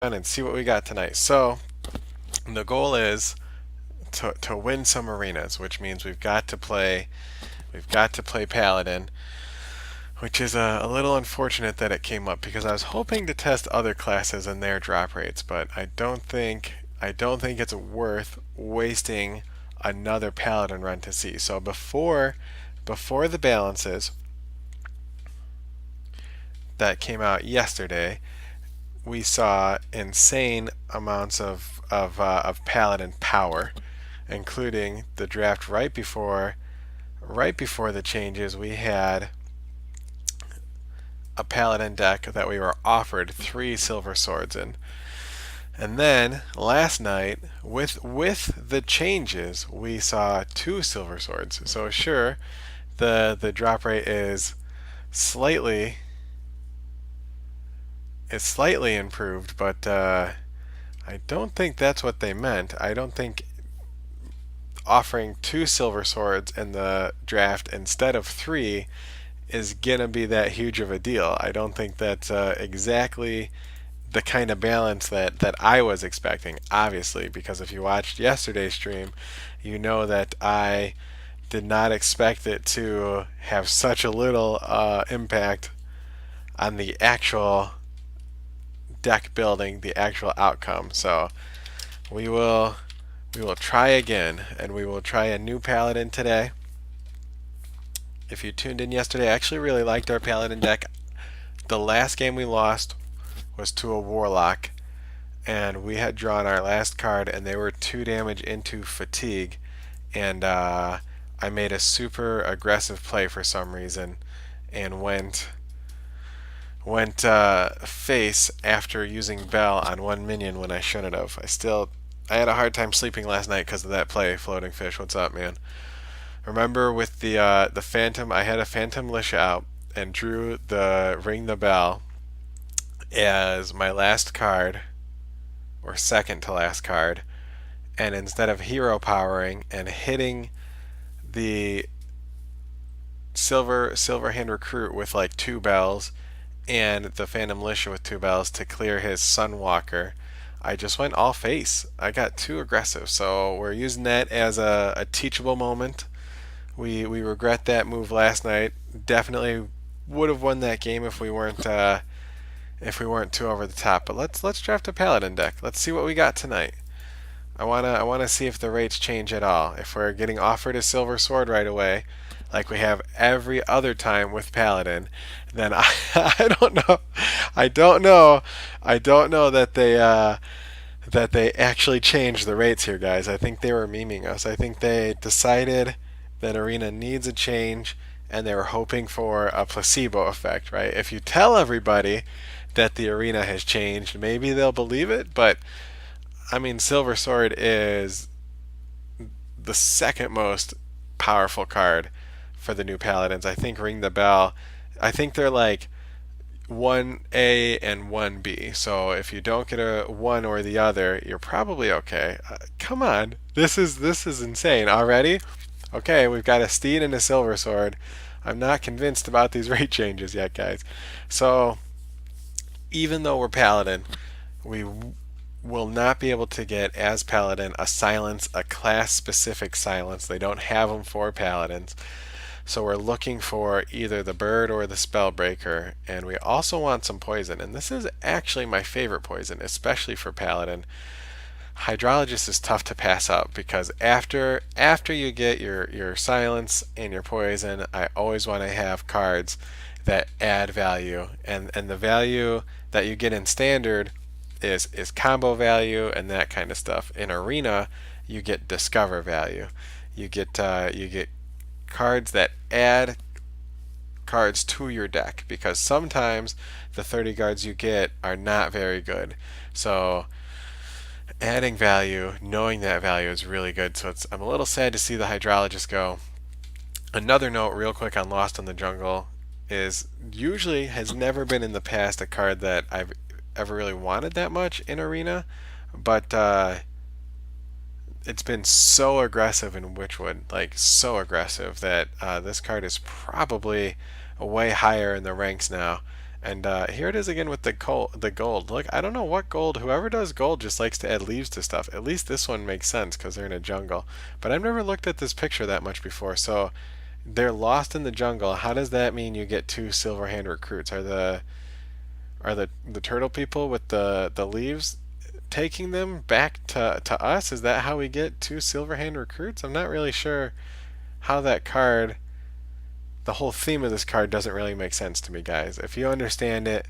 And see what we got tonight. So the goal is to win some arenas, which means we've got to play Paladin, which is a little unfortunate that it came up because I was hoping to test other classes and their drop rates, but I don't think it's worth wasting another Paladin run to see. So before the balances that came out yesterday, we saw insane amounts of Paladin power, including the draft right before the changes. We had a Paladin deck that we were offered 3 silver swords in, and then last night with the changes we saw 2 silver swords. So sure, the drop rate slightly is slightly improved, but I don't think that's what they meant. I don't think offering 2 silver swords in the draft instead of 3 is gonna be that huge of a deal. I don't think that's exactly the kind of balance that I was expecting, obviously, because if you watched yesterday's stream, you know that I did not expect it to have such a little impact on the actual deck building, the actual outcome. So we will we will try again, and we will try a new Paladin today. If you tuned in yesterday, I actually really liked our Paladin deck. The last game we lost was to a Warlock, and we had drawn our last card, and they were 2 damage into fatigue, and I made a super aggressive play for some reason, and went face after using Bell on 1 minion when I shouldn't have. I had a hard time sleeping last night because of that play. Floating Fish, what's up, man? Remember with the Phantom, I had a Phantom Militia out and drew the Ring the Bell as my last card, or second to last card, and instead of hero powering and hitting the silver hand recruit with like 2 bells and the Phantom Militia with 2 bells to clear his Sunwalker, I just went all face. I got too aggressive, so we're using that as a teachable moment. We regret that move last night. Definitely would have won that game if we weren't too over the top. But let's draft a Paladin deck. Let's see what we got tonight. I wanna see if the rates change at all. If we're getting offered a silver sword right away, like we have every other time with Paladin, then I don't know. I don't know that they actually changed the rates here, guys. I think they were memeing us. I think they decided that Arena needs a change, and they were hoping for a placebo effect, right? If you tell everybody that the Arena has changed, maybe they'll believe it, but I mean, Silver Sword is the second most powerful card for the new Paladins. I think Ring the Bell, I think they're like 1A and 1B. So if you don't get a one or the other, you're probably okay. Come on. This is insane already. Okay, we've got a Steed and a Silver Sword. I'm not convinced about these rate changes yet, guys. So even though we're Paladin, we will not be able to get as Paladin a silence, a class specific silence. They don't have them for Paladins. So we're looking for either the bird or the spellbreaker, and we also want some poison. And this is actually my favorite poison, especially for Paladin. Hydrologist is tough to pass up because after you get your silence and your poison, I always want to have cards that add value, and the value that you get in standard is combo value and that kind of stuff. In arena, you get discover value. You get cards that add cards to your deck, because sometimes the 30 cards you get are not very good. So adding value, knowing that value is really good. So I'm a little sad to see the hydrologist go. Another note real quick on Lost in the Jungle is usually has never been in the past a card that I've ever really wanted that much in arena, but it's been so aggressive in Witchwood, like so aggressive that this card is probably way higher in the ranks now, And here it is again with the gold. Look, I don't know what gold. Whoever does gold just likes to add leaves to stuff. At least this one makes sense because they're in a jungle. But I've never looked at this picture that much before. So they're lost in the jungle. How does that mean you get two silver hand recruits? Are the turtle people with the leaves taking them back to us? Is that how we get two silver hand recruits? I'm not really sure how that card, the whole theme of this card doesn't really make sense to me, guys. If you understand it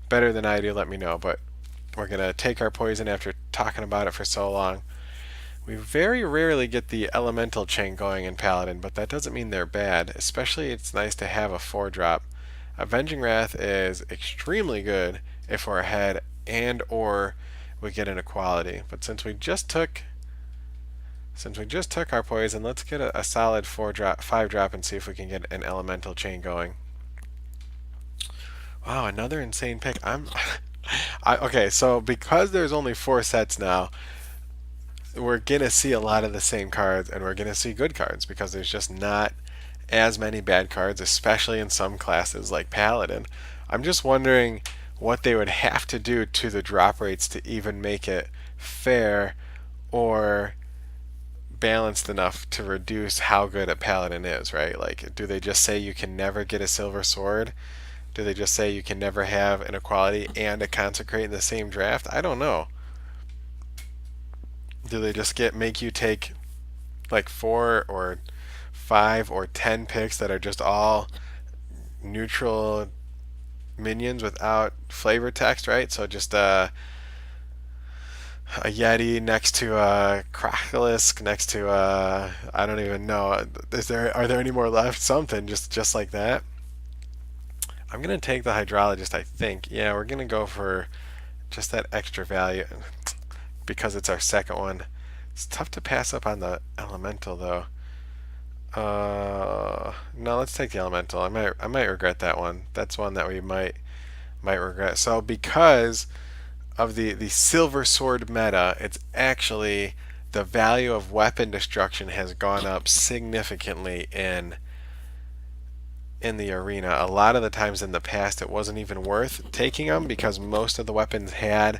better than I do, let me know. But we're going to take our poison after talking about it for so long. We very rarely get the elemental chain going in Paladin, but that doesn't mean they're bad. Especially it's nice to have a 4-drop. Avenging Wrath is extremely good if we're ahead and or we get an equality. But since we just took our poison, let's get a solid 5-drop and see if we can get an elemental chain going. Wow, another insane pick. Okay, so because there's only 4 sets now, we're gonna see a lot of the same cards, and we're gonna see good cards because there's just not as many bad cards, especially in some classes like Paladin. I'm just wondering what they would have to do to the drop rates to even make it fair or balanced enough to reduce how good a Paladin is, right? Like, do they just say you can never get a silver sword? Do they just say you can never have an equality and a consecrate in the same draft? I don't know. Do they just make you take like 4 or 5 or 10 picks that are just all neutral minions without flavor text, right? So just a Yeti next to a Crocolisk next to a, I don't even know. Are there any more left? Something just like that. I'm gonna take the Hydrologist, I think. Yeah, we're gonna go for just that extra value because it's our second one. It's tough to pass up on the Elemental though. No, let's take the Elemental. I might regret that one. That's one that we might regret. So because of the silver sword meta, it's actually the value of weapon destruction has gone up significantly in the arena. A lot of the times in the past it wasn't even worth taking them because most of the weapons had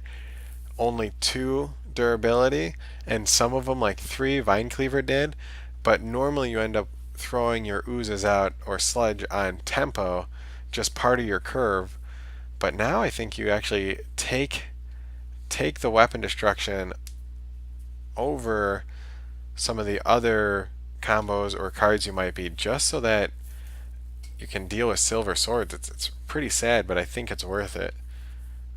only 2 durability and some of them like 3 Vine Cleaver did, but normally you end up throwing your oozes out or sludge on tempo, just part of your curve. But now I think you actually take the weapon destruction over some of the other combos or cards you might be, just so that you can deal with silver swords. It's pretty sad, but I think it's worth it.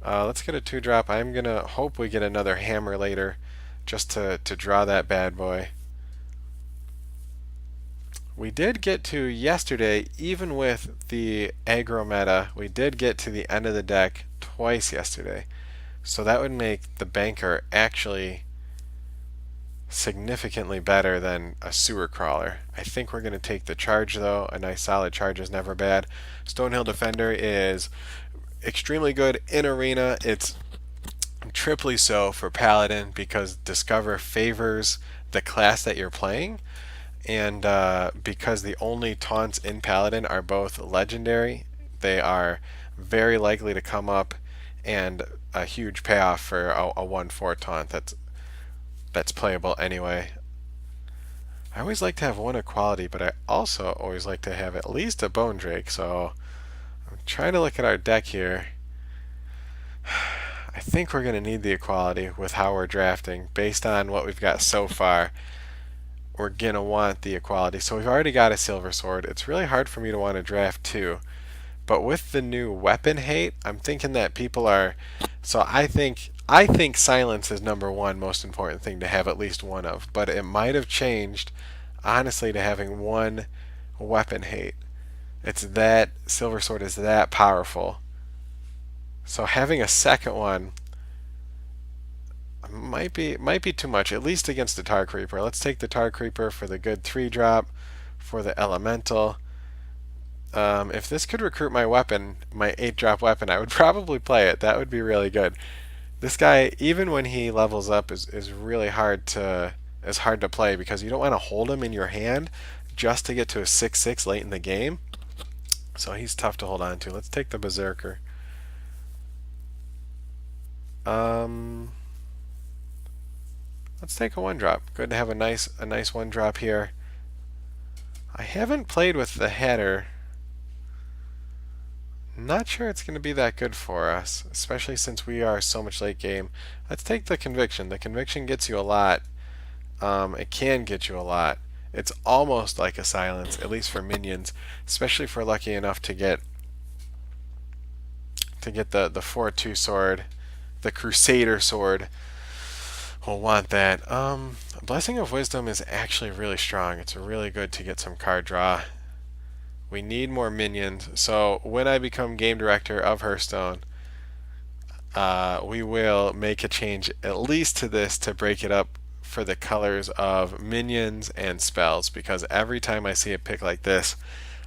Let's get a 2-drop. I'm gonna hope we get another hammer later, just to draw that bad boy. We did get to yesterday, even with the aggro meta, we did get to the end of the deck twice yesterday. So that would make the banker actually significantly better than a sewer crawler. I think we're going to take the charge though. A nice solid charge is never bad. Stonehill Defender is extremely good in arena. It's triply so for Paladin because Discover favors the class that you're playing, and because the only taunts in Paladin are both legendary, they are very likely to come up, and a huge payoff for a 1/4 taunt that's playable anyway. I always like to have 1 equality, but I also always like to have at least a Bone Drake, so I'm trying to look at our deck here. I think we're going to need the equality with how we're drafting. Based on what we've got so far, we're going to want the equality. So we've already got a silver sword. It's really hard for me to want to draft 2. But with the new weapon hate, I'm thinking that people are... So I think silence is number 1 most important thing to have at least 1 of. But it might have changed, honestly, to having 1 weapon hate. It's that silver sword is that powerful. So having a second one might be too much, at least against the Tar Creeper. Let's take the Tar Creeper for the good 3-drop, for the Elemental. If this could recruit my weapon, my 8-drop weapon, I would probably play it. That would be really good. This guy, even when he levels up, is really hard to play because you don't want to hold him in your hand just to get to a 6/6 late in the game. So he's tough to hold on to. Let's take the Berserker. Um, let's take a 1-drop. Good to have a nice 1-drop here. I haven't played with the header. Not sure it's going to be that good for us, especially since we are so much late game. Let's take the Conviction. The Conviction gets you a lot. It can get you a lot. It's almost like a silence, at least for minions, especially if we're lucky enough to get the 4/2 sword, the Crusader sword. We'll want that. Blessing of Wisdom is actually really strong. It's really good to get some card draw. We need more minions. So when I become game director of Hearthstone, we will make a change at least to this to break it up for the colors of minions and spells, because every time I see a pick like this,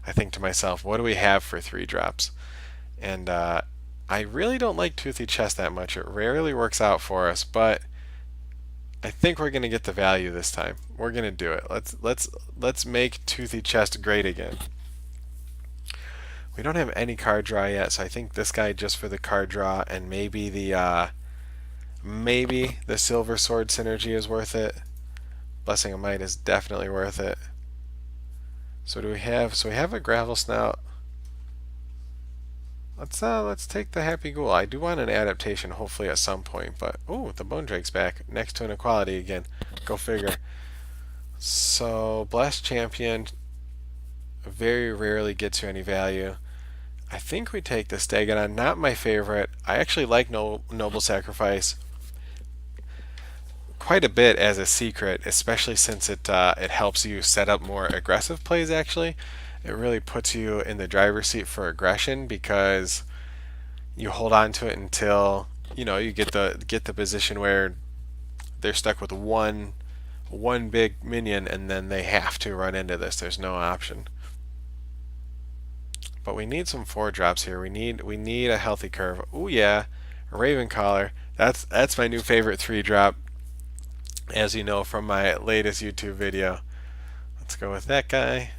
I think to myself, what do we have for 3-drops? And I really don't like Toothy Chest that much. It rarely works out for us, but I think we're going to get the value this time. We're going to do it. Let's make Toothy Chest great again. We don't have any card draw yet, so I think this guy just for the card draw, and maybe the Silver Sword synergy is worth it. Blessing of Might is definitely worth it. So do we have? So we have a Gravel Snout. Let's take the Happy Ghoul. I do want an adaptation, hopefully at some point. But oh, the Bone Drake's back next to an Equality again. Go figure. So Blessed Champion very rarely gets you any value. I think we take the Stegadon. Not my favorite. I actually like Noble Sacrifice quite a bit as a secret, especially since it helps you set up more aggressive plays. Actually, it really puts you in the driver's seat for aggression because you hold on to it until you get the position where they're stuck with one big minion, and then they have to run into this. There's no option. But we need some 4-drops here. We need a healthy curve. Oh yeah, a Ravencaller. That's my new favorite 3-drop, as you know from my latest YouTube video. Let's go with that guy.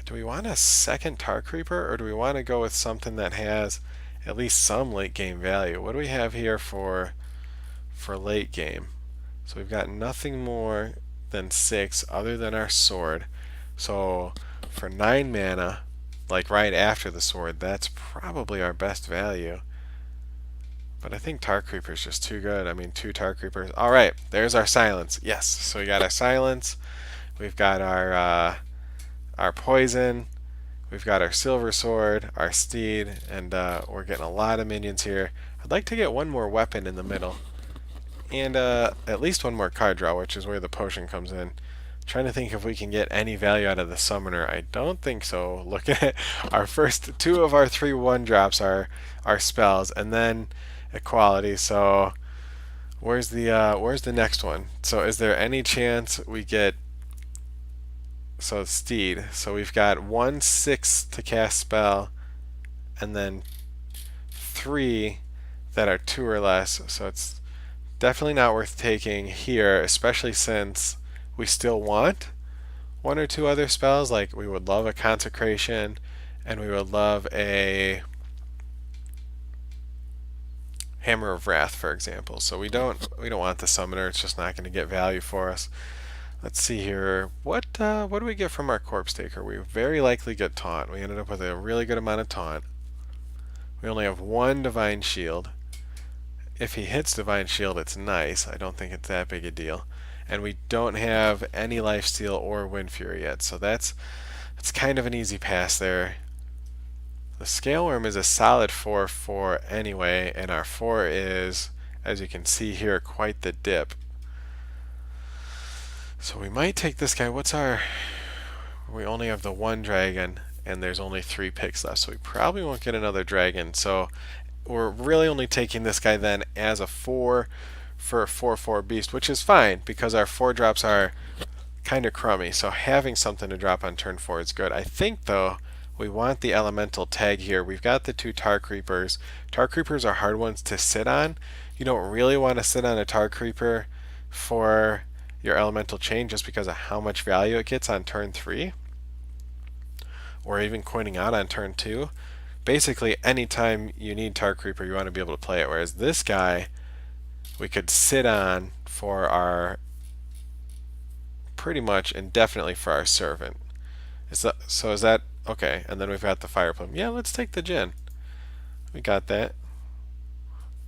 Do we want a second Tar Creeper, or do we want to go with something that has at least some late game value? What do we have here for late game? So we've got nothing more than 6 other than our sword. So for 9 mana, like right after the sword, that's probably our best value. But I think Tar Creeper's just too good. I mean, 2 Tar Creepers. Alright, there's our silence. Yes, so we got our silence. We've got our poison. We've got our silver sword, our steed, and we're getting a lot of minions here. I'd like to get one more weapon in the middle. And at least one more card draw, which is where the potion comes in. Trying to think if we can get any value out of the summoner. I don't think so. Looking at our first 2 of our 3 1-drops are spells, and then equality. So where's the next one? So is there any chance we get? So Steed. So we've got 1/6 to cast spell, and then 3 that are 2 or less. So it's definitely not worth taking here, especially since we still want 1 or 2 other spells. Like we would love a Consecration, and we would love a Hammer of Wrath, for example. So we don't want the summoner. It's just not going to get value for us. Let's see here. What do we get from our Corpse Taker? We very likely get Taunt. We ended up with a really good amount of Taunt. We only have 1 Divine Shield. If he hits Divine Shield, it's nice. I don't think it's that big a deal. And we don't have any Lifesteal or Wind Fury yet, so that's kind of an easy pass there. The Scaleworm is a solid 4/4 anyway, and our 4 is, as you can see here, quite the dip. So we might take this guy. We only have the 1 dragon, and there's only 3 picks left, so we probably won't get another dragon. So we're really only taking this guy then as a 4 for a 4/4 beast, which is fine because our 4-drops are kind of crummy. So having something to drop on turn 4 is good. I think though we want the elemental tag here. We've got the 2 Tar Creepers. Tar Creepers are hard ones to sit on. You don't really want to sit on a Tar Creeper for your elemental chain just because of how much value it gets on turn 3. or even coining out on turn 2. Basically, anytime you need Tar Creeper, you want to be able to play it. Whereas this guy, we could sit on for our, pretty much indefinitely for our servant. So is that okay? And then we've got the fire plume. Yeah, let's take the Jin. We got that.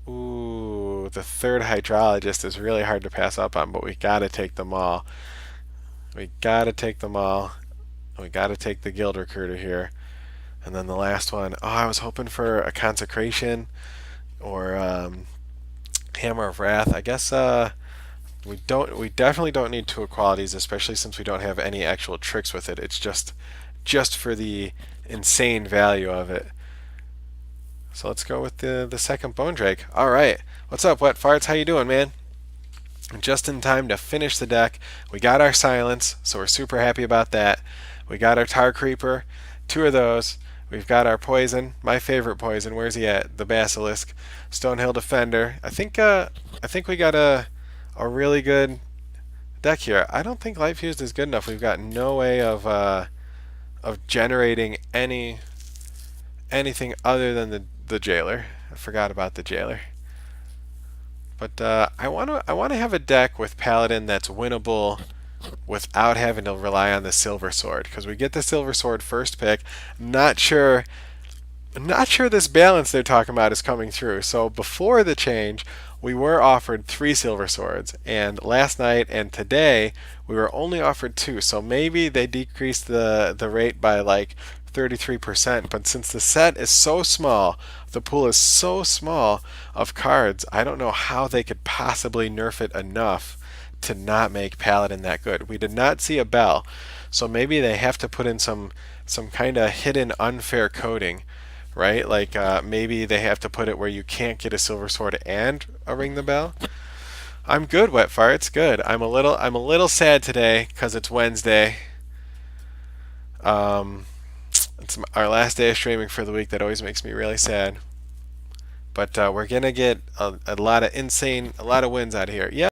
Ooh, the third hydrologist is really hard to pass up on, but we gotta take them all. We gotta take them all. We gotta take the guild recruiter here. And then the last one, oh, I was hoping for a consecration or hammer of wrath. I guess we definitely don't need 2 equalities, especially since we don't have any actual tricks with it. It's just for the insane value of it. So let's go with the second Bone Drake. All right, what's up, Wet Farts? How you doing, man? Just in time to finish the deck. We got our silence, so we're super happy about that. We got our Tar Creeper, 2 of those. We've got our poison, my favorite poison. Where's he at? The Basilisk, Stonehill Defender. I think we got a really good deck here. I don't think Light Fused is good enough. We've got no way of generating anything other than the Jailer. I forgot about the Jailer. But I want to have a deck with Paladin that's winnable without having to rely on the Silver Sword, because we get the Silver Sword first pick. Not sure this balance they're talking about is coming through. So before the change, we were offered 3 Silver Swords, and last night and today we were only offered 2. So maybe they decreased the rate by like 33%, but since the set is so small, the pool is so small of cards, I don't know how they could possibly nerf it enough to not make Paladin that good. We did not see a bell, so maybe they have to put in some kind of hidden unfair coding, right? Like maybe they have to put it where you can't get a Silver Sword and a Ring the Bell. I'm good, Wet Farts. Good. I'm a little sad today because it's Wednesday. It's our last day of streaming for the week. That always makes me really sad. But we're gonna get a lot of wins out of here. Yeah.